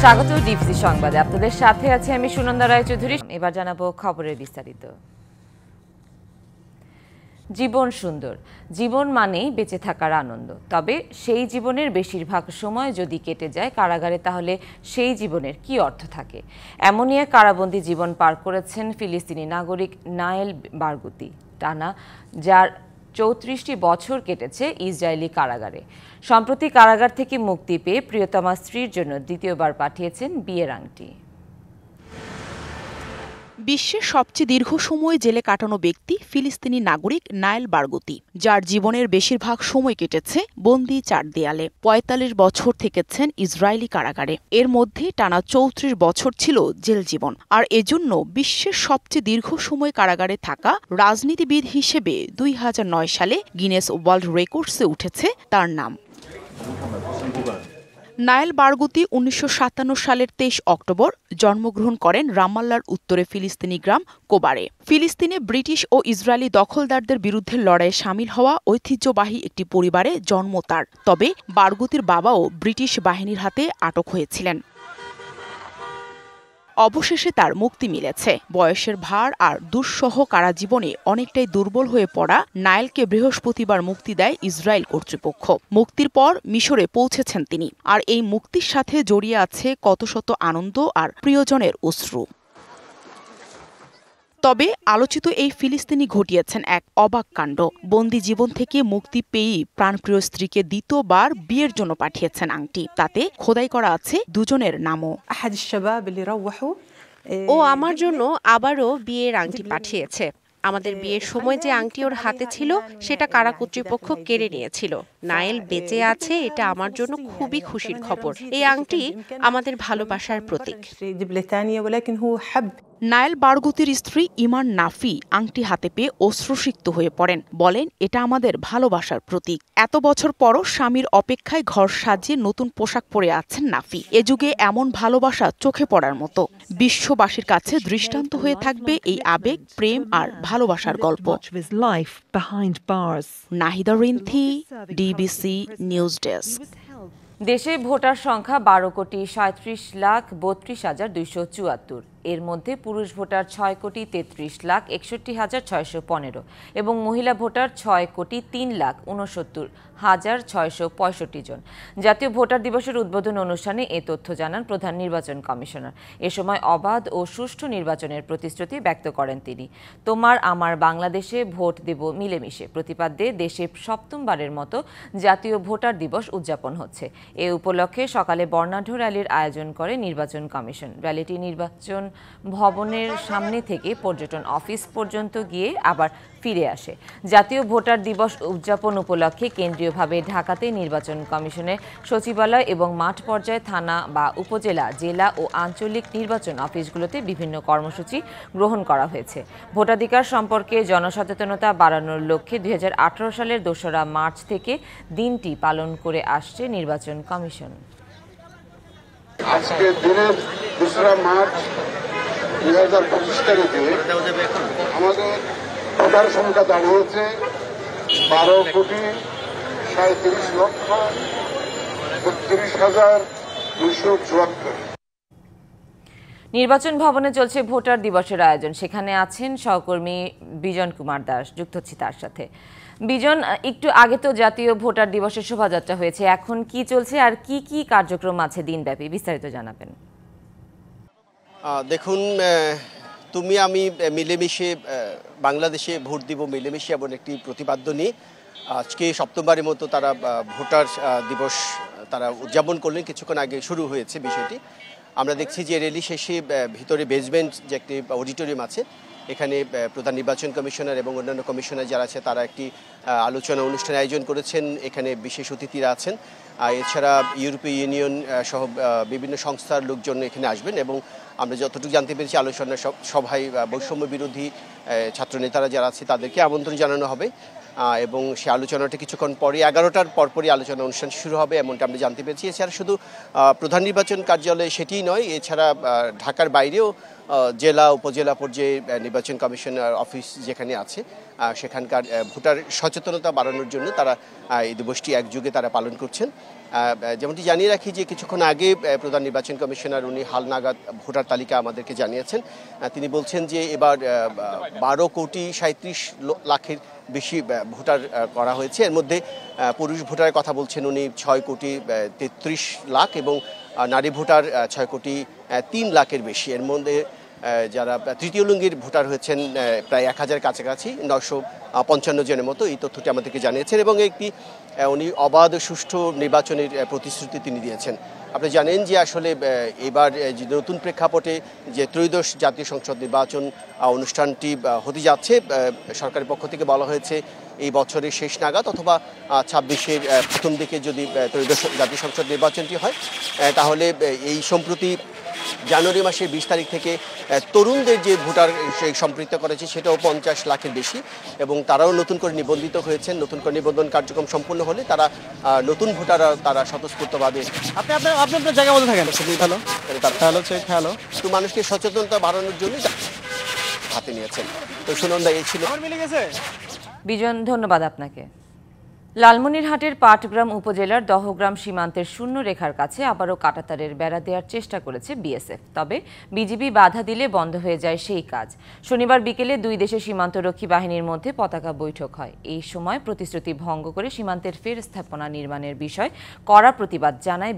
স্বাগত ডিপসি সংবাদে, আপনাদের সাথে আছে আমি সুনন্দা রায়চৌধুরী। এবার জানাবো খবরের বিস্তারিত। জীবন সুন্দর, জীবন মানেই বেঁচে থাকার আনন্দ। তবে সেই জীবনের বেশিরভাগ সময় যদি কেটে যায় কারাগারে, তাহলে সেই জীবনের কি অর্থ থাকে? এমনই এক কারাবন্দী জীবন পার করেছেন ফিলিস্তিনি নাগরিক নায়েল বারগুতি। টানা যার ৩৪টি বছর কেটেছে ইসরায়েলি কারাগারে। সম্প্রতি কারাগার থেকে মুক্তি পেয়ে প্রিয়তমা স্ত্রীর জন্য দ্বিতীয়বার পাঠিয়েছেন বিয়ের আংটি। বিশ্বের সবচেয়ে দীর্ঘ সময় জেলে কাটানো ব্যক্তি ফিলিস্তিনি নাগরিক নায়েল বারগুতি, যার জীবনের বেশিরভাগ সময় কেটেছে বন্দি চার দেয়ালে। ৪৫ বছর থেকেছেন ইসরায়েলি কারাগারে। এর মধ্যে টানা ৩৪ বছর ছিল জেল জীবন। আর এজন্য বিশ্বের সবচেয়ে দীর্ঘ সময় কারাগারে থাকা রাজনীতিবিদ হিসেবে ২০০৯ সালে গিনেস ওয়ার্ল্ড রেকর্ডসে উঠেছে তার নাম। নায়েল বারগুতি ১৯৫৭ সালের ২৩ অক্টোবর জন্মগ্রহণ করেন রামাল্লার উত্তরে ফিলিস্তিনি গ্রাম কোবারে। ফিলিস্তিনে ব্রিটিশ ও ইসরায়েলি দখলদারদের বিরুদ্ধে লড়াইয়ে শামিল হওয়া ঐতিহ্যবাহী একটি পরিবারে জন্ম তার। তবে বারগুতির বাবাও ব্রিটিশ বাহিনীর হাতে আটক হয়েছিলেন। অবশেষে তার মুক্তি মিলেছে। বয়সের ভার আর দুঃসহ কারাজীবনে অনেকটাই দুর্বল হয়ে পড়া নায়েলকে বৃহস্পতিবার মুক্তি দেয় ইসরায়েল কর্তৃপক্ষ। মুক্তির পর মিশরে পৌঁছেছেন তিনি। আর এই মুক্তির সাথে জড়িয়ে আছে কত শত আনন্দ আর প্রিয়জনের অশ্রু। তবে আলোচিত এই ফিলিস্তিনি ঘটিয়েছেন এক অবাক কাণ্ড। বন্দি জীবন থেকে মুক্তি পেয়েই প্রাণপ্রিয় স্ত্রীকে দ্বিতীয়বার বিয়ের জন্য পাঠিয়েছেন আংটি। তাতে খোদাই করা আছে দুজনের নামও। ও আমার জন্য আবারও বিয়ের আংটি পাঠিয়েছে। আমাদের বিয়ের সময় যে আংটি ওর হাতে ছিল সেটা কারা কর্তৃপক্ষ কেড়ে নিয়েছিল। নায়েল বেঁচে আছে, এটা আমার জন্য খুবই খুশির খবর। এই আংটি আমাদের ভালোবাসার প্রতীক। নায়েল বারগুতির স্ত্রী ইমান নাফি আংটি হাতে পেয়ে অশ্রুসিক্ত হয়ে পড়েন। বলেন, এটা আমাদের ভালোবাসার প্রতীক। এত বছর পরও স্বামীর অপেক্ষায় ঘর সাজিয়ে নতুন পোশাক পরে আছেন নাফি। এ যুগে এমন ভালোবাসা চোখে পড়ার মতো। বিশ্ববাসীর কাছে দৃষ্টান্ত হয়ে থাকবে এই আবেগ, প্রেম আর ভালোবাসার গল্প। Nahida Rinthi, DBC news desk. দেশে ভোটার সংখ্যা ১২,৩৬,৩২,২৭৪। এর মধ্যে পুরুষ ভোটার ৬,৩৩,৬১,৬১৫ এবং মহিলা ভোটার ৬,৩,৬৯,৬৬৫ জন। জাতীয় ভোটার দিবসের উদ্বোধন অনুষ্ঠানে এ তথ্য জানান প্রধান নির্বাচন কমিশনার। এ সময় অবাধ ও সুষ্ঠু নির্বাচনের প্রতিশ্রুতি ব্যক্ত করেন তিনি। তোমার আমার বাংলাদেশে ভোট দেব মিলেমিশে প্রতিপাদ্যে দেশে সপ্তমবারের মতো জাতীয় ভোটার দিবস উদযাপন হচ্ছে। এ উপলক্ষে সকালে বর্ণাঢ্য র্যালির আয়োজন করে নির্বাচন কমিশন। র্যালিটি নির্বাচন ভবনের সামনে থেকে পর্যটন অফিস পর্যন্ত গিয়ে আবার ফিরে আসে। জাতীয় ভোটার দিবস উদযাপন উপলক্ষে কেন্দ্রীয়ভাবে ঢাকাতে নির্বাচন কমিশনের সচিবালয় এবং মাঠ পর্যায়ে থানা বা উপজেলা, জেলা ও আঞ্চলিক নির্বাচন অফিসগুলোতে বিভিন্ন কর্মসূচি গ্রহণ করা হয়েছে। ভোটাধিকার সম্পর্কে জনসচেতনতা বাড়ানোর লক্ষ্যে ২০১৮ সালের ২রা মার্চ থেকে দিনটি পালন করে আসছে নির্বাচন কমিশন। আজকের দিনের ২রা মার্চ ২০২৫ তারিখে আমাদের ভোটার সংখ্যা দাঁড়িয়েছে ১২,৩৭,৩২,২৭৪। নির্বাচন ভবনে চলছে ভোটার দিবসের আয়োজন। সেখানে আছেন সহকর্মী বিজন কুমার দাস, যুক্ত হচ্ছি তার সাথে। বিজন, একটু আগে তো জাতীয় ভোটার দিবসের শোভাযাত্রা হয়েছে, এখন কি চলছে আর কি কি কার্যক্রম আছে দিনব্যাপী, বিস্তারিত জানাবেন। দেখুন, তুমি আমি মিলেমিশে বাংলাদেশে ভোট দিব মিলেমিশে এমন একটি প্রতিপাদ্য নিয়ে আজকে সপ্তমবারের মতো তারা ভোটার দিবস তারা উদযাপন করলেন। কিছুক্ষণ আগে শুরু হয়েছে বিষয়টি। আমরা দেখছি যে র্যালি শেষে ভিতরে বেসমেন্ট যে একটি অডিটোরিয়াম আছে, এখানে প্রধান নির্বাচন কমিশনার এবং অন্যান্য কমিশনার যারা আছে তারা একটি আলোচনা অনুষ্ঠান আয়োজন করেছেন। এখানে বিশেষ অতিথিরা আছেন। এছাড়া ইউরোপীয় ইউনিয়ন সহ বিভিন্ন সংস্থার লোকজন এখানে আসবেন এবং আমরা যতটুকু জানতে পেরেছি আলোচনা সভায় বৈষম্য বিরোধী ছাত্রনেতারা যারা আছে তাদেরকে আমন্ত্রণ জানানো হবে এবং সেই আলোচনাটা কিছুক্ষণ পরে 11টার পরপরই আলোচনা অনুষ্ঠান শুরু হবে এমনটা আমরা জানতে পেরেছি। এছাড়া শুধু প্রধান নির্বাচন কার্যালয়ে সেটিই নয়, এছাড়া ঢাকার বাইরেও জেলা উপজেলা পর্যায়ে নির্বাচন কমিশনার অফিস যেখানে আছে সেখানকার ভোটার সচেতনতা বাড়ানোর জন্য তারা এই দিবসটি একযোগে তারা পালন করছেন। যেমনটি জানিয়ে রাখি যে কিছুক্ষণ আগে প্রধান নির্বাচন কমিশনার উনি হালনাগাদ ভোটার তালিকা আমাদেরকে জানিয়েছেন। তিনি বলছেন যে এবার 12,37,00,000 বেশি ভোটার করা হয়েছে। এর মধ্যে পুরুষ ভোটারের কথা বলছেন উনি 6,33,00,000 এবং নারী ভোটার 6,03,00,000 বেশি। এর মধ্যে যারা তৃতীয় লিঙ্গের ভোটার হয়েছেন প্রায় 1,000 কাছাকাছি, 955 জনের মতো, এই তথ্যটি আমাদেরকে জানিয়েছেন এবং উনি অবাধ সুষ্ঠু নির্বাচনের প্রতিশ্রুতি তিনি দিয়েছেন। আপনি জানেন যে আসলে এবার যে নতুন প্রেক্ষাপটে যে ত্রয়োদশ জাতীয় সংসদ নির্বাচন অনুষ্ঠানটি হতে যাচ্ছে, সরকারের পক্ষ থেকে বলা হয়েছে এই বছরের শেষ নাগাদ অথবা 26-এর প্রথম দিকে যদি ত্রয়োদশ জাতীয় সংসদ নির্বাচনটি হয়, তাহলে এই সম্প্রতি জানুয়ারি মাসের 20 তারিখ থেকে তরুণদের যে ভোটার সম্পৃক্ত করেছে সেটাও 50 লাখের বেশি এবং তারাও নতুন করে নিবন্ধিত হয়েছেন। নতুন করে নিবন্ধন কার্যক্রম সম্পূর্ণ হলে তারা নতুন ভোটাররা তারা স্বতঃস্ফূর্তভাবে আপনার জায়গা বলতে থাকেন হ্যালো একটু মানুষকে সচেতনতা বাড়ানোর জন্য হাতে নিয়েছেন। তো সুনন্দা, এই ছিল। বিজন, ধন্যবাদ আপনাকে। লালমনিরহাটের পাটগ্রাম উপজেলার দহগ্রাম সীমান্তের শূন্য রেখার কাছে আবারও কাঁটাতারের বেড়া দেওয়ার চেষ্টা করেছে বিএসএফ, তবে বিজিবি বাধা দিলে বন্ধ হয়ে যায় সেই কাজ। শনিবার বিকেলে দুই দেশের সীমান্তরক্ষী বাহিনীর মধ্যে পতাকা বৈঠক হয়। এই সময় প্রতিশ্রুতি ভঙ্গ করে সীমান্তের ফের স্থাপনা নির্মাণের বিষয় কড়া প্রতিবাদ জানায়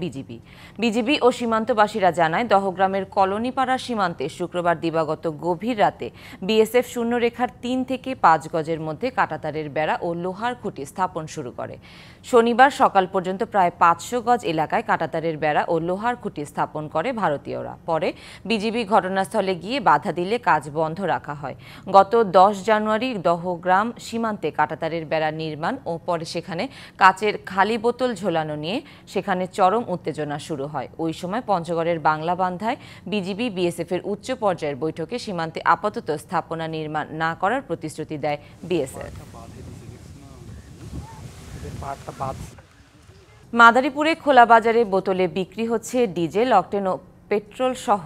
বিজিবি ও সীমান্তবাসীরা জানায় দহগ্রামের কলোনিপাড়া সীমান্তে শুক্রবার দিবাগত গভীর রাতে বিএসএফ শূন্য রেখার 3 থেকে 5 গজের মধ্যে কাঁটাতারের বেড়া ও লোহার খুঁটি স্থাপন শুরু করে। শনিবার সকাল পর্যন্ত প্রায় 500 গজ এলাকায় কাঁটাতারের বেড়া ও লোহার খুঁটি স্থাপন করে ভারতীয়রা। পরে বিজিবি ঘটনাস্থলে গিয়ে বাধা দিলে কাজ বন্ধ রাখা হয়। গত 10 জানুয়ারি দহগ্রাম সীমান্তে কাঁটাতারের বেড়া নির্মাণ ও পরে সেখানে কাচের খালি বোতল ঝোলানো নিয়ে সেখানে চরম উত্তেজনা শুরু হয়। ওই সময় পঞ্চগড়ের বাংলাবান্ধায় বিজিবি বিএসএফের উচ্চ পর্যায়ের বৈঠকে সীমান্তে আপাতত স্থাপনা নির্মাণ না করার প্রতিশ্রুতি দেয় বিএসএফ। মাদারীপুরে খোলা বাজারে বোতলে বিক্রি হচ্ছে ডিজেল, অকটেন ও পেট্রোল সহ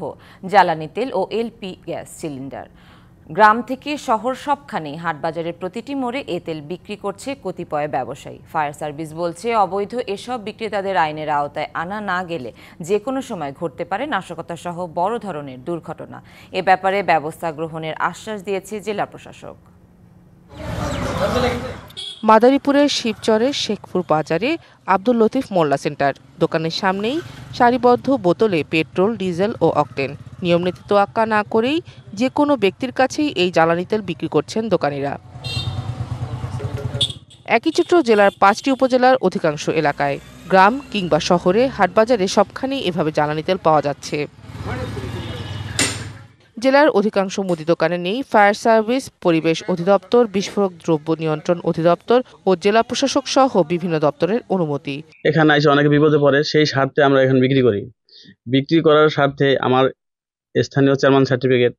জ্বালানি তেল ও এলপি গ্যাস সিলিন্ডার। গ্রাম থেকে শহর সবখানেই হাটবাজারের প্রতিটি মোড়ে এ তেল বিক্রি করছে কতিপয় ব্যবসায়ী। ফায়ার সার্ভিস বলছে অবৈধ এসব বিক্রেতাদের আইনের আওতায় আনা না গেলে যে কোনো সময় ঘটতে পারে নাশকতা সহ বড় ধরনের দুর্ঘটনা। এ ব্যাপারে ব্যবস্থা গ্রহণের আশ্বাস দিয়েছে জেলা প্রশাসক। মাদারীপুরের শিবচরের শেখপুর বাজারে আব্দুল লতিফ মোল্লা সেন্টার দোকানের সামনেই সারিবদ্ধ বোতলে পেট্রোল, ডিজেল ও অকটেন। নিয়মনীতি তোয়াক্কা না করেই যে কোনো ব্যক্তির কাছেই এই জ্বালানি তেল বিক্রি করছেন দোকানিরা। একই চিত্র জেলার 5টি উপজেলার অধিকাংশ এলাকায়। গ্রাম কিংবা শহরে হাটবাজারে সবখানেই এভাবে জ্বালানি তেল পাওয়া যাচ্ছে। জেলার অধিকাংশ মুদি দোকানে নেই ফায়ার সার্ভিস, পরিবেশ অধিদপ্তর, বিস্ফোরক দ্রব্য নিয়ন্ত্রণ অধিদপ্তর ও জেলা প্রশাসক সহ বিভিন্ন দপ্তরের অনুমতি। এখানে এসে অনেকে বিপদে পড়ে, সেই স্বার্থে আমরা এখানে বিক্রি করি। বিক্রি করার স্বার্থে আমার স্থানীয় চেয়ারম্যান সার্টিফিকেট,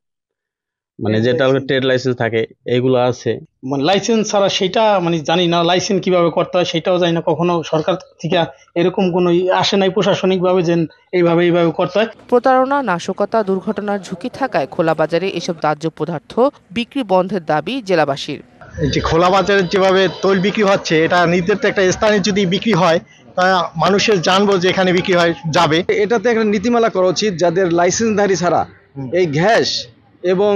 মানে যেটা ট্রেড লাইসেন্স থাকে, এইগুলো আছে। মানে লাইসেন্স ছাড়া সেটা জানি না, লাইসেন্স কিভাবে করতে হয় সেটাও জানি না। কখনো সরকার থেকে এরকম কোনো আসে নাই প্রশাসনিকভাবে যে এইভাবে করতে হয়। প্রতারণা, নাশকতা, দুর্ঘটনার ঝুঁকি থাকায় খোলা বাজারে এসব দাহ্য পদার্থ বিক্রি বন্ধের দাবি জেলাবাসীর। এই যে খোলা বাজারে যেভাবে তৈল বিক্রি হচ্ছে, এটা নির্দিষ্ট একটা স্থানে যদি বিক্রি হয় তা মানুষের জানবো যে এখানে বিক্রি হয় যাবে। এটাতে একটা নীতিমালা করা উচিত, যাদের লাইসেন্সধারী ছাড়া এই গ্যাস এবং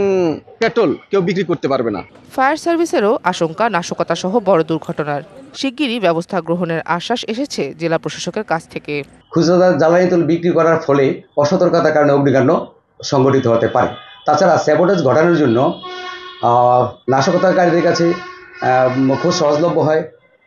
পেট্রোল কেউ বিক্রি করতে পারবে না। ফায়ার সার্ভিসেরও আশঙ্কা নাশকতা সহ বড় দুর্ঘটনার। শিগগিরই ব্যবস্থা গ্রহণের আশ্বাস এসেছে জেলা প্রশাসকের কাছ থেকে। খুচরা জ্বালানি তেল বিক্রি করার ফলে অসতর্কতার কারণে অগ্নিকাণ্ড সংঘটিত হতে পারে। তাছাড়া স্যাবোটেজ ঘটানোর জন্য নাশকতাকারীদের কাছে খুব সহজলভ্য হয়,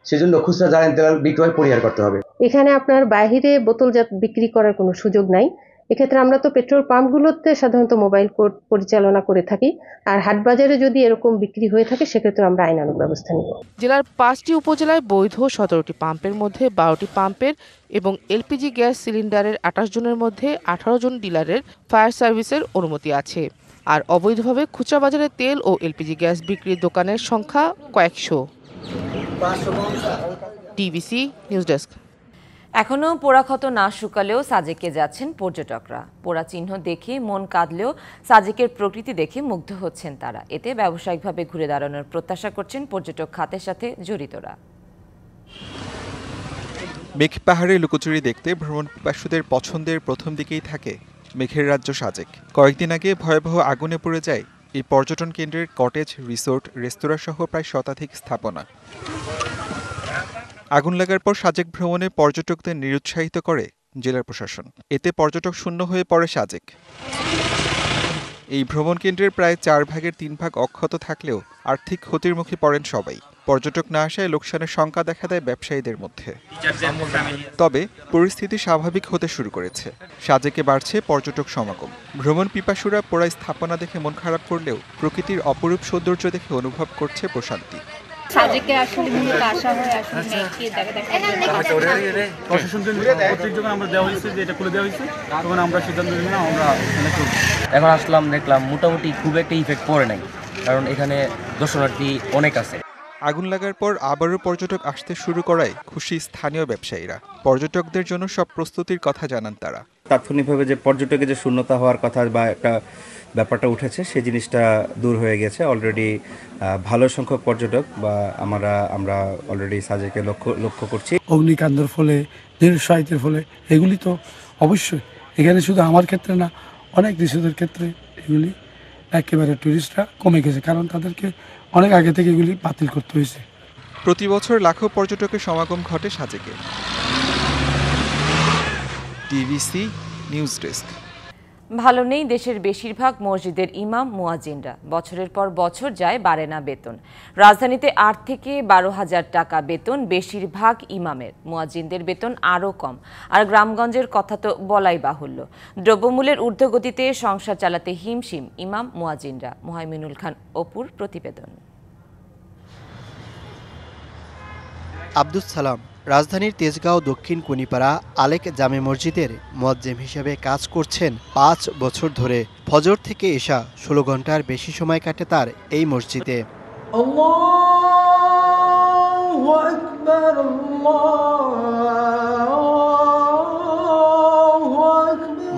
সেজন্য খুচরা জ্বালানি তেল বিক্রয় পরিহার করতে হবে। এখানে আপনার বাইরে বোতলজাত বিক্রি করার কোনো সুযোগ নাই। এক্ষেত্রে আমরা তো পেট্রোল পাম্পগুলোতে সাধারণত মোবাইল কোর্ট পরিচালনা করে থাকি, আর হাটবাজারে যদি এরকম বিক্রি হয়ে থাকে সেক্ষেত্রে আমরা আইনানুগ ব্যবস্থা নিব। জেলার 5টি উপজেলায় বৈধ 17টি পাম্পের মধ্যে 12টি পাম্পের এবং এলপিজি গ্যাস সিলিন্ডারের 28 জনের মধ্যে 18 জন ডিলারের ফায়ার সার্ভিসের অনুমতি আছে। আর অবৈধভাবে খুচরা বাজারে তেল ও এলপিজি গ্যাস বিক্রির দোকানের সংখ্যা কয়েকশো। DBC news desk. এখনও পোড়াক্ষত না শুকালেও সাজেকে যাচ্ছেন পর্যটকরা। পোড়া চিহ্ন দেখে মন কাঁদলেও সাজেকের প্রকৃতি দেখে মুগ্ধ হচ্ছেন তারা। এতে ব্যবসায়িকভাবে ঘুরে দাঁড়ানোর প্রত্যাশা করছেন পর্যটক খাতের সাথে জড়িতরা। মেঘ পাহাড়ে লুকোচুরি দেখতে ভ্রমণ পিপাসুদের পছন্দের প্রথম দিকেই থাকে মেঘের রাজ্য সাজেক। কয়েকদিন আগে ভয়াবহ আগুনে পুড়ে যায় এই পর্যটন কেন্দ্রের কটেজ, রিসোর্ট, রেস্তোরাঁ সহ প্রায় শতাধিক স্থাপনা। আগুন লাগার পর সাজেক ভ্রমণে পর্যটকদের নিরুৎসাহিত করে জেলা প্রশাসন। এতে পর্যটক শূন্য হয়ে পড়ে সাজেক। এই ভ্রমণ কেন্দ্রের প্রায় 4 ভাগের 3 ভাগ অক্ষত থাকলেও আর্থিক ক্ষতির মুখে পড়েন সবাই। পর্যটক না আসায় লোকসানের শঙ্কা দেখা দেয় ব্যবসায়ীদের মধ্যে। তবে পরিস্থিতি স্বাভাবিক হতে শুরু করেছে। সাজেকে বাড়ছে পর্যটক সমাগম। ভ্রমণ পিপাসুরা পোড়া স্থাপনা দেখে মন খারাপ করলেও প্রকৃতির অপরূপ সৌন্দর্য দেখে অনুভব করছে প্রশান্তি। সাজেকে আসলে মূলত আসা হয় আসলে মেঘকে প্রশাসন যখন আমরা দেওয়া হয়েছে যে এটা খুলে দেওয়া হয়েছে তখন আমরা সিদ্ধান্ত নিই না আমরা এখন আসলাম, দেখলাম মোটামুটি খুব একটা ইফেক্ট পড়ে নাই, কারণ এখানে দর্শনার্থী অনেক আছে। আগুন লাগার পর আবারও পর্যটক আসতে শুরু করায় খুশি স্থানীয় ব্যবসায়ীরা। পর্যটকদের জন্য সব প্রস্তুতির কথা জানান তারা। তাৎক্ষণিকভাবে যে পর্যটকের যে শূন্যতা হওয়ার কথা বা একটা ব্যাপারটা উঠেছে সেই জিনিসটা দূর হয়ে গেছে। অলরেডি ভালো সংখ্যক পর্যটক বা আমরা অলরেডি সাজেকে লক্ষ্য করছি। অগ্নিকাণ্ডের ফলে, নিরুৎসাহিতের ফলে এগুলি তো অবশ্যই এখানে শুধু আমার ক্ষেত্রে না, অনেক দেশের ক্ষেত্রে এগুলি একেবারে টুরিস্টরা কমে গেছে, কারণ তাদেরকে অনেক আগে থেকে এগুলি বাতিল করতে হয়েছে। প্রতি বছর লাখো পর্যটকের সমাগম ঘটে সাজেকে। TVC news desk. ভালো নেই দেশের বেশিরভাগ মসজিদের ইমাম মুয়াজ্জিনরা। বছরের পর বছর যায়, বাড়ে না বেতন। রাজধানীতে 8 থেকে 12,000 টাকা বেতন বেশিরভাগ ইমামের। মুয়াজ্জিনদের বেতন আরও কম। আর গ্রামগঞ্জের কথা তো বলাই বাহুল্য। দ্রব্যমূল্যের ঊর্ধ্বগতিতে সংসার চালাতে হিমশিম ইমাম মুয়াজ্জিনরা। মুহাইমিনুল খান অপুর প্রতিবেদন। আব্দুস সালাম রাজধানীর তেজগাঁও দক্ষিণ কুনিপাড়া আলেক জামে মসজিদের মুয়াজ্জিম হিসেবে কাজ করছেন 5 বছর ধরে। ফজর থেকে এশা 16 ঘন্টার বেশি সময় কাটে তার এই মসজিদে।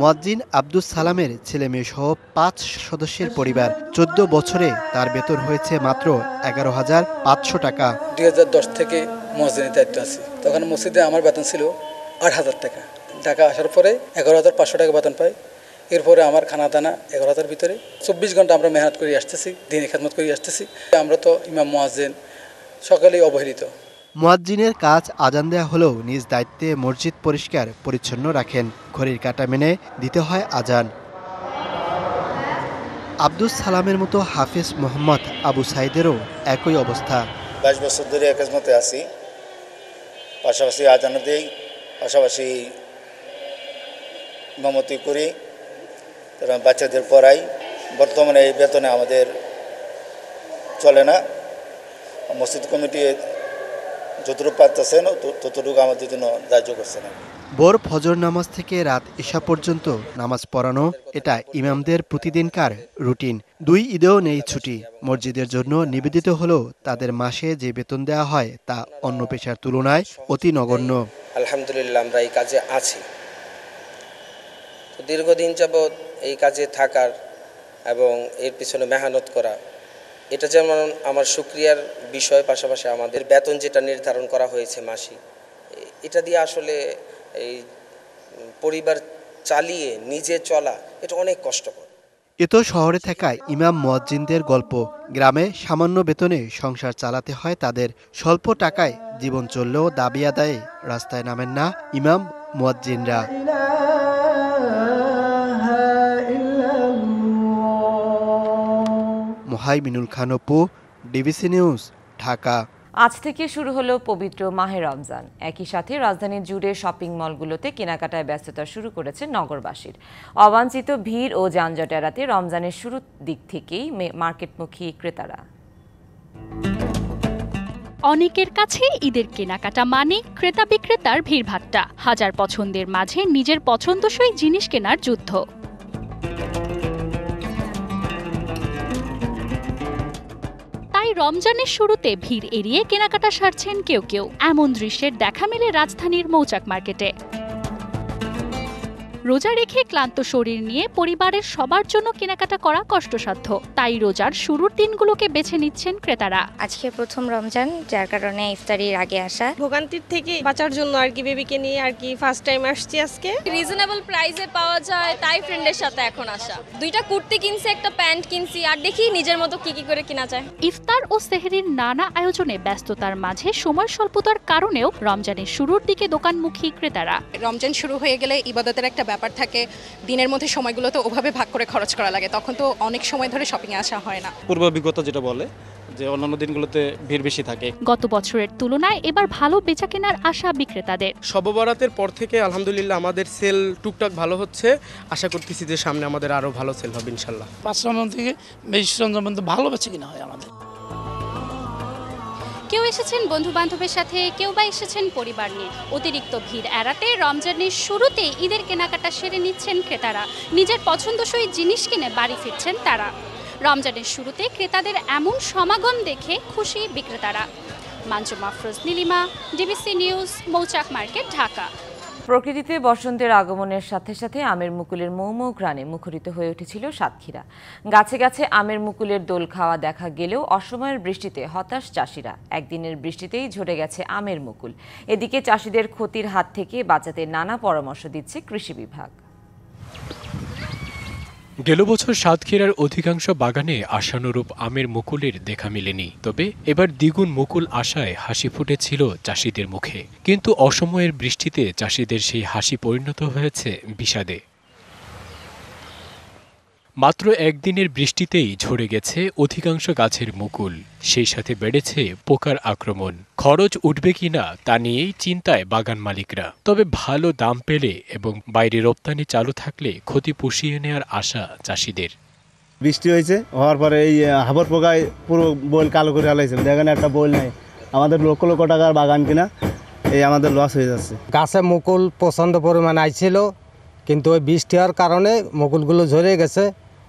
মুয়াজ্জিন আব্দুস সালামের ছেলে মেয়ে সহ 5 সদস্যের পরিবার। 14 বছরে তার বেতন হয়েছে মাত্র 11,500 টাকা। 2010 থেকে মুয়াজ্জিনের দায়িত্ব আছে। তখন মসজিদে আমার বেতন ছিল 8,000 টাকা। ঢাকা আসার পরে 11,500 টাকা বেতন পাই। এরপরে আমার খানা দানা 11,000 ভিতরে। 24 ঘন্টা আমরা মেহনত করে আসতেছি, দিনে খেদমত করে আসতেছি। আমরা তো ইমাম মুয়াজ্জিন সকলেই অবহেলিত। মুয়াজ্জিনের কাজ আজান দেয়া হলেও নিজ দায়িত্বে মসজিদ পরিষ্কার পরিচ্ছন্ন রাখেন। ঘড়ির কাঁটা মেনে দিতে হয় আজান। আব্দুস সালামের মতো হাফেজ মোহাম্মদ আবু সাইদেরও একই অবস্থা। 22 বছর ধরে খেদমতে আছি, পাশাপাশি আজানও দেই, পাশাপাশি ইমামতি করি, বাচ্চাদের পড়াই। বর্তমানে এই বেতনে আমাদের চলে না। মসজিদ কমিটি যতটুকু পারতেছেন ততটুকু আমাদের জন্য দায়িত্ব করছে না। ভোর ফজর নামাজ থেকে রাত ইশা পর্যন্ত নামাজ পড়ানো, এটা ইমামদের প্রতিদিনকার রুটিন। 2 ঈদেও নেই ছুটি। মসজিদের জন্য নিবেদিত হলেও তাদের মাসে যে বেতন দেওয়া হয় তা অন্য পেশার তুলনায় অতি নগণ্য। আলহামদুলিল্লাহ আমরা এই কাজে আছি। তো দীর্ঘদিন যাবৎ এই কাজে থাকার এবং এর পিছনে মেহনত করা, এটা যেমন আমার শুকরিয়ার বিষয়, পাশাপাশি আমাদের বেতন যেটা নির্ধারণ করা হয়েছে মাসিক, এটা দিয়ে আসলে এই পরিবার চালিয়ে নিজে চলা এটা অনেক কষ্টকর। এ তো শহরে থাকা ইমাম মুয়াজ্জিনদের গল্প। গ্রামে সামান্য বেতনে সংসার চালাতে হয় তাদের। স্বল্প টাকায় জীবন চললেও দাবি আদায়ে রাস্তায় নামেন না ইমাম মুয়াজ্জিনরা। Muhaiminul Khan Apu, DBC news, Dhaka. আজ থেকে শুরু হলো পবিত্র মাহে রমজান। একই সাথে রাজধানীর জুড়ে শপিং মলগুলোতে কেনাকাটায় ব্যস্ততা শুরু করেছে নগরবাসীর। অবাঞ্ছিত ভিড় ও যানজট এড়াতে রমজানের শুরুর দিক থেকেই মার্কেটমুখী ক্রেতারা। অনেকের কাছে ঈদের কেনাকাটা মানে ক্রেতা বিক্রেতার ভিড়ভাট্টা। হাজার পছন্দের মাঝে নিজের পছন্দসই জিনিস কেনার যুদ্ধ। তাই রমজানের শুরুতে ভিড় এড়িয়ে কেনাকাটা সারছেন কেউ কেউ। এমন দৃশ্যের দেখা মেলে রাজধানীর মৌচাক মার্কেটে। রোজা রেখে ক্লান্ত শরীর নিয়ে পরিবারের সবার জন্য কেনাকাটা করা কষ্টসাধ্য, তাই রোজার শুরুর দিনগুলোকে বেছে নিচ্ছেন ক্রেতারা। আজকে প্রথম রমজান, যার কারণে ইফতারির আগে আসা। ভোগান্তির থেকে বাঁচার জন্য আর কি বেবিকে নিয়ে আর কি ফার্স্ট টাইম আসছি আজকে। রিজনেবল প্রাইসে পাওয়া যায় তাই ফ্রেন্ডের সাথে এখন আসা। 2টা কুর্তি কিনছি, একটা প্যান্ট কিনছি, আর দেখি নিজের মতো কি করে কেনা যায়। ইফতার ও সেহরির নানা আয়োজনে ব্যস্ততার মাঝে সময় স্বল্পতার কারণেও রমজানের শুরুর দিকে দোকানমুখী ক্রেতারা। রমজান শুরু হয়ে গেলে ইবাদতের একটা ব্যাপার থাকে, দিনের মধ্যে সময়গুলো তো ওভাবে ভাগ করে খরচ করা লাগে, তখন তো অনেক সময় ধরে শপিং এ আসা হয় না। পূর্ব অভিজ্ঞতা যেটা বলে যে অন্যান্য দিনগুলোতে ভিড় বেশি থাকে। গত বছরের তুলনায় এবার ভালো বেচাকেনার আশা বিক্রেতাদের। শবে বরাতের পর থেকে আলহামদুলিল্লাহ আমাদের সেল টুকটাক ভালো হচ্ছে, আশা করতেছি যে সামনে আমাদের আরো ভালো সেল হবে ইনশাআল্লাহ। 5 রমজান থেকে 20 রমজান পর্যন্ত ভালো বেচাকেনা হয় আমাদের। কেউ এসেছেন বন্ধু বান্ধবের সাথে, কেউ বা এসেছেন পরিবার নিয়ে। অতিরিক্ত ভিড় এড়াতে রমজানের শুরুতে ঈদের কেনাকাটা সেরে নিচ্ছেন ক্রেতারা। নিজের পছন্দসই জিনিস কিনে বাড়ি ফিরছেন তারা। রমজানের শুরুতে ক্রেতাদের এমন সমাগম দেখে খুশি বিক্রেতারা। মানজুম আফরোজ, নীলিমা, ডিবিসি নিউজ, মৌচাক মার্কেট, ঢাকা। প্রকৃতিতে বসন্তের আগমনের সাথে সাথে আমের মুকুলের মৌ ঘ্রাণে মুখরিত হয়ে উঠেছিল সাতক্ষীরা। গাছে গাছে আমের মুকুলের দোল খাওয়া দেখা গেলেও অসময়ের বৃষ্টিতে হতাশ চাষিরা। একদিনের বৃষ্টিতেই ঝরে গেছে আমের মুকুল। এদিকে চাষিদের ক্ষতির হাত থেকে বাঁচাতে নানা পরামর্শ দিচ্ছে কৃষি বিভাগ। গেল বছর সাতক্ষীরার অধিকাংশ বাগানে আশানুরূপ আমের মুকুলের দেখা মেলেনি, তবে এবার দ্বিগুণ মুকুল আশায় হাসি ফুটেছিল চাষিদের মুখে। কিন্তু অসময়ের বৃষ্টিতে চাষিদের সেই হাসি পরিণত হয়েছে বিষাদে। মাত্র একদিনের বৃষ্টিতেই ঝরে গেছে অধিকাংশ গাছের মুকুল, সেই সাথে বেড়েছে পোকার আক্রমণ। খরচ উঠবে কিনা তা নিয়েই চিন্তায় বাগান মালিকরা। তবে ভালো দাম পেলে এবং বাইরে রপ্তানি চালু থাকলে ক্ষতি পুষিয়ে নেওয়ার আশা চাষিদের। বৃষ্টি হয়েছে, হওয়ার পরে এই হাবর পোকায় পুরো বইল কালো করে ফেলাইছে। দেখেন একটা বইল নাই, আমাদের লক্ষ লক্ষ টাকার বাগান কিনা এই আমাদের লস হয়ে যাচ্ছে। গাছে মুকুল প্রচণ্ড পরিমাণ আইছিল, কিন্তু ওই বৃষ্টি হওয়ার কারণে মুকুলগুলো ঝরে গেছে,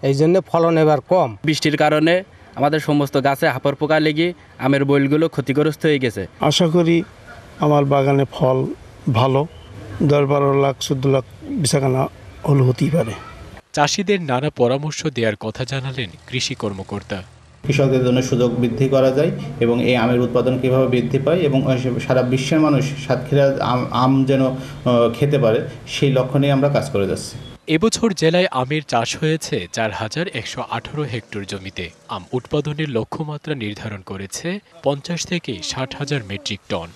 এই জন্য ফলন এবার কম। বৃষ্টির কারণে আমাদের সমস্ত গাছে হাপর পোকা লেগে আমের বইলগুলো ক্ষতিগ্রস্ত হয়ে গেছে। আশা করি আমার বাগানে ফল ভালো, 10-12 লাখ 14 লাখ বেচাকেনা হল হতেই পারে। চাষিদের নানা পরামর্শ দেওয়ার কথা জানালেন কৃষি কর্মকর্তা। কৃষকদের জন্য সুযোগ বৃদ্ধি করা যায় এবং এই আমের উৎপাদন কীভাবে বৃদ্ধি পায় এবং সারা বিশ্বের মানুষ সাতক্ষীরা আম যেন খেতে পারে, সেই লক্ষ্য নিয়ে আমরা কাজ করে যাচ্ছি। এবছর জেলায় আমের চাষ হয়েছে 4118 হেক্টর জমিতে। আম উৎপাদনের লক্ষ্যমাত্রা নির্ধারণ করেছে 50 থেকে 60,000 metric ton.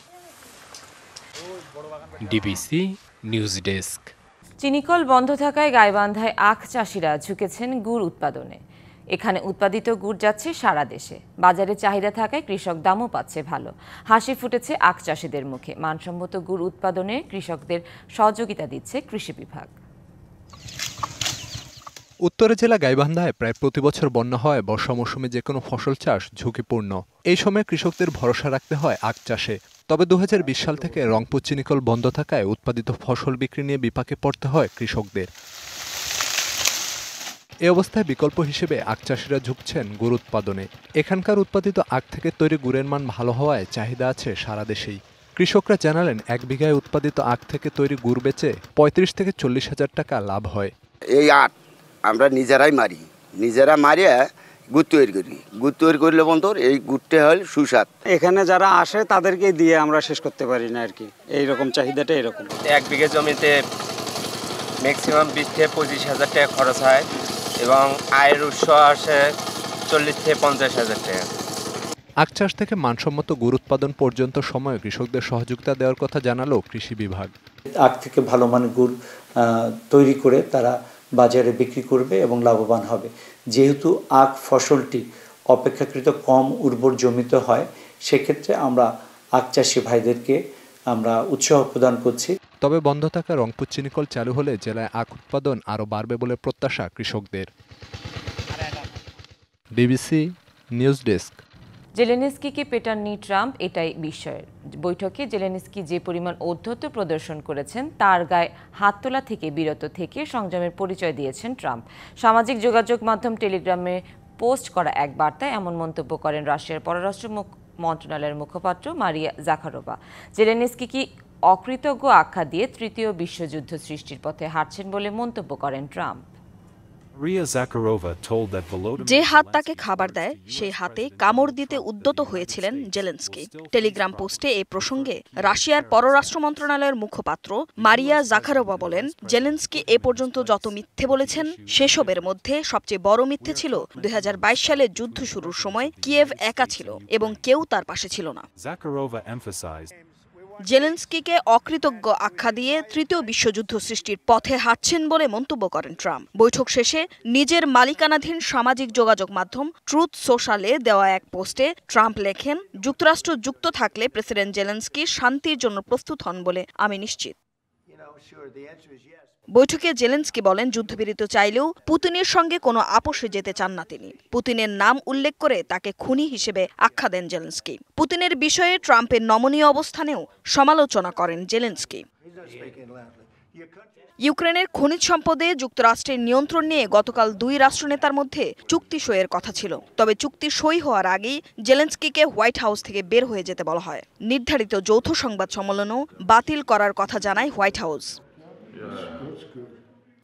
DBC news desk. চিনিকল বন্ধ থাকায় গাইবান্ধায় আখ চাষিরা ঝুঁকেছেন গুড় উৎপাদনে। এখানে উৎপাদিত গুড় যাচ্ছে সারা দেশে। বাজারে চাহিদা থাকায় কৃষক দামও পাচ্ছে ভালো। হাসি ফুটেছে আখ চাষিদের মুখে। মানসম্মত গুড় উৎপাদনে কৃষকদের সহযোগিতা দিচ্ছে কৃষি বিভাগ। উত্তরা জেলা গাইবান্ধায় প্রায় প্রতি বছর বন্যা হয়। বর্ষা মৌসুমে যে কোনো ফসল চাষ ঝুঁকিপূর্ণ। এই সময় কৃষকদের ভরসা রাখতে হয় আখ চাষে। তবে 2020 সাল থেকে রংপুর চিনিকল বন্ধ থাকায় উৎপাদিত ফসল বিক্রি নিয়ে বিপাকে পড়তে হয় কৃষকদের। এ অবস্থায় বিকল্প হিসেবে আখ চাষিরা ঝুঁকছেন গুড় উৎপাদনে। এখানকার উৎপাদিত আখ থেকে তৈরি গুড়ের মান ভালো হওয়ায় চাহিদা আছে সারা দেশেই। কৃষকরা জানালেন 1 বিঘায় উৎপাদিত আখ থেকে তৈরি গুড় বেচে 35 থেকে 40 হাজার টাকা লাভ হয়। এই আখ আমরা নিজেরাই মারি, নিজেরা মারিয়ে গুড় তৈরি করি। গুড় তৈরি করলে বন্ধুর এই গুড়টা হল সুস্বাদ। এখানে যারা আসে তাদেরকে দিয়ে আমরা শেষ করতে পারি না আর কি, এইরকম চাহিদাটা এরকম। 1 বিঘা জমিতে ম্যাক্সিমাম 20 থেকে 25 হাজার টাকা খরচ হয় এবং আয়ের উৎস আসে 40 থেকে 50 হাজার টাকা। আখ চাষ থেকে মানসম্মত গুড় উৎপাদন পর্যন্ত সময়ে কৃষকদের সহযোগিতা দেওয়ার কথা জানালো কৃষি বিভাগ। আখ থেকে ভালো মানের গুড় তৈরি করে তারা বাজারে বিক্রি করবে এবং লাভবান হবে। যেহেতু আখ ফসলটি অপেক্ষাকৃত কম উর্বর জমিতে হয়, সেক্ষেত্রে আমরা আখ চাষি ভাইদেরকে আমরা উৎসাহ প্রদান করছি। তবে বন্ধ থাকা রংপুর চিনিকল চালু হলে জেলায় আখ উৎপাদন আরও বাড়বে বলে প্রত্যাশা কৃষকদের। DBC news desk. জেলেনস্কিকে পেটাননি ট্রাম্প, এটাই বিস্ময়ের। বৈঠকে জেলেনস্কি যে পরিমাণ ঔদ্ধত্য প্রদর্শন করেছেন তার গায়ে হাত তোলা থেকে বিরত থেকে সংযমের পরিচয় দিয়েছেন ট্রাম্প। সামাজিক যোগাযোগ মাধ্যম টেলিগ্রামে পোস্ট করা এক বার্তায় এমন মন্তব্য করেন রাশিয়ার পররাষ্ট্র মন্ত্রণালয়ের মুখপাত্র মারিয়া জাখারোভা। জেলেনস্কি কি অকৃতজ্ঞ আখ্যা দিয়ে তৃতীয় বিশ্বযুদ্ধ সৃষ্টির পথে হাঁটছেন বলে মন্তব্য করেন ট্রাম্প। যে হাত তাকে খাবার দেয় সেই হাতে কামড় দিতে উদ্যত হয়েছিলেন জেলেনস্কি। টেলিগ্রাম পোস্টে এই প্রসঙ্গে রাশিয়ার পররাষ্ট্র মন্ত্রণালয়ের মুখপাত্র মারিয়া জাখারোভা বলেন, জেলেনস্কি এ পর্যন্ত যত মিথ্যে বলেছেন সেসবের মধ্যে সবচেয়ে বড় মিথ্যে ছিল 2022 সালে যুদ্ধ শুরুর সময় কিয়েভ একা ছিল এবং কেউ তার পাশে ছিল না। জেলেনস্কিকে অকৃতজ্ঞ আখ্যা দিয়ে তৃতীয় বিশ্বযুদ্ধ সৃষ্টির পথে হাঁটছেন বলে মন্তব্য করেন ট্রাম্প। বৈঠক শেষে নিজের মালিকানাধীন সামাজিক যোগাযোগ মাধ্যম ট্রুথ সোশ্যালে দেওয়া এক পোস্টে ট্রাম্প লেখেন, যুক্তরাষ্ট্র যুক্ত থাকলে প্রেসিডেন্ট জেলেনস্কি শান্তির জন্য প্রস্তুত হন বলে আমি নিশ্চিত। বৈঠকে জেলেনস্কি বলেন, যুদ্ধবিরতি চাইলেও পুতিনের সঙ্গে কোনো আপোষে যেতে চান না তিনি। পুতিনের নাম উল্লেখ করে তাকে খুনি হিসেবে আখ্যা দেন জেলেনস্কি। পুতিনের বিষয়ে ট্রাম্পের নমনীয় অবস্থানেও সমালোচনা করেন জেলেনস্কি। ইউক্রেনের খনিজ সম্পদে যুক্তরাষ্ট্রের নিয়ন্ত্রণ নিয়ে গতকাল দুই রাষ্ট্রনেতার মধ্যে চুক্তি সইয়ের কথা ছিল। তবে চুক্তি সই হওয়ার আগেই জেলেনস্কিকে হোয়াইট হাউস থেকে বের হয়ে যেতে বলা হয়। নির্ধারিত যৌথ সংবাদ সম্মেলনও বাতিল করার কথা জানায় হোয়াইট হাউস।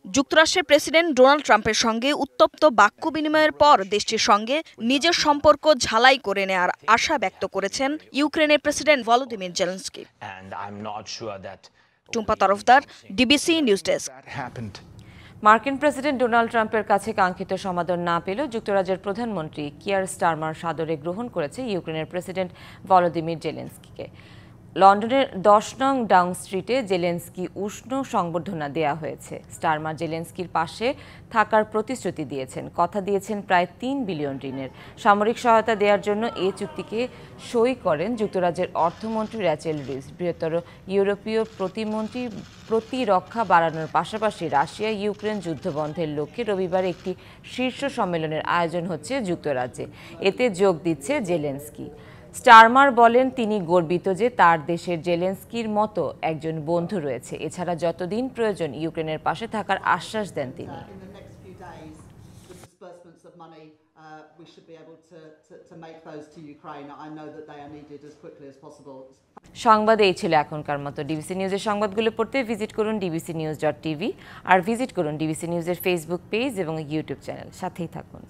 যুক্তরাষ্ট্রের প্রেসিডেন্ট ডোনাল্ড ট্রাম্পের সঙ্গে উত্তপ্ত বাক্য বিনিময়ের পর দেশটির সঙ্গে নিজের সম্পর্ক ঝালাই করে নেওয়ার আশা ব্যক্ত করেছেন ইউক্রেনের president Volodymyr Zelensky. Tumpa Tarafdar, DBC news desk. মার্কিন প্রেসিডেন্ট ডোনাল্ড ট্রাম্পের কাছে কাঙ্ক্ষিত সমাধান না পেলেও যুক্তরাজ্যের প্রধানমন্ত্রী কিয়ার স্টারমার সাদরে গ্রহণ করেছে ইউক্রেনের প্রেসিডেন্ট ভলোদিমির জেলেনস্কিকে। লন্ডনের 10 নং ডাউন স্ট্রিটে জেলেনস্কি উষ্ণ সংবর্ধনা দেয়া হয়েছে। স্টারমার জেলেনস্কির পাশে থাকার প্রতিশ্রুতি দিয়েছেন, কথা দিয়েছেন প্রায় 3 বিলিয়ন ঋণের সামরিক সহায়তা দেওয়ার জন্য। এই চুক্তিকে সই করেন যুক্তরাজ্যের অর্থমন্ত্রী র্যাচেল রিস। বৃহত্তর ইউরোপীয় প্রতিরক্ষা বাড়ানোর পাশাপাশি রাশিয়া ইউক্রেন যুদ্ধ বন্ধের লক্ষ্যে রবিবার একটি শীর্ষ সম্মেলনের আয়োজন হচ্ছে যুক্তরাজ্যে। এতে যোগ দিচ্ছে জেলেনস্কি। স্টারমার বলেন, তিনি গর্বিত যে তার দেশের জেলেনস্কির মতো একজন বন্ধু রয়েছে। এছাড়া যতদিন প্রয়োজন ইউক্রেনের পাশে থাকার আশ্বাস দেন তিনি। সংবাদ এই ছিল এখনকার মতো। ডিবিসি নিউজের সংবাদগুলো পড়তে ভিজিট করুন dbcnews.tv আর ভিজিট করুন ডিবিসি নিউজের ফেসবুক পেজ এবং ইউটিউব চ্যানেল। সাথেই থাকুন।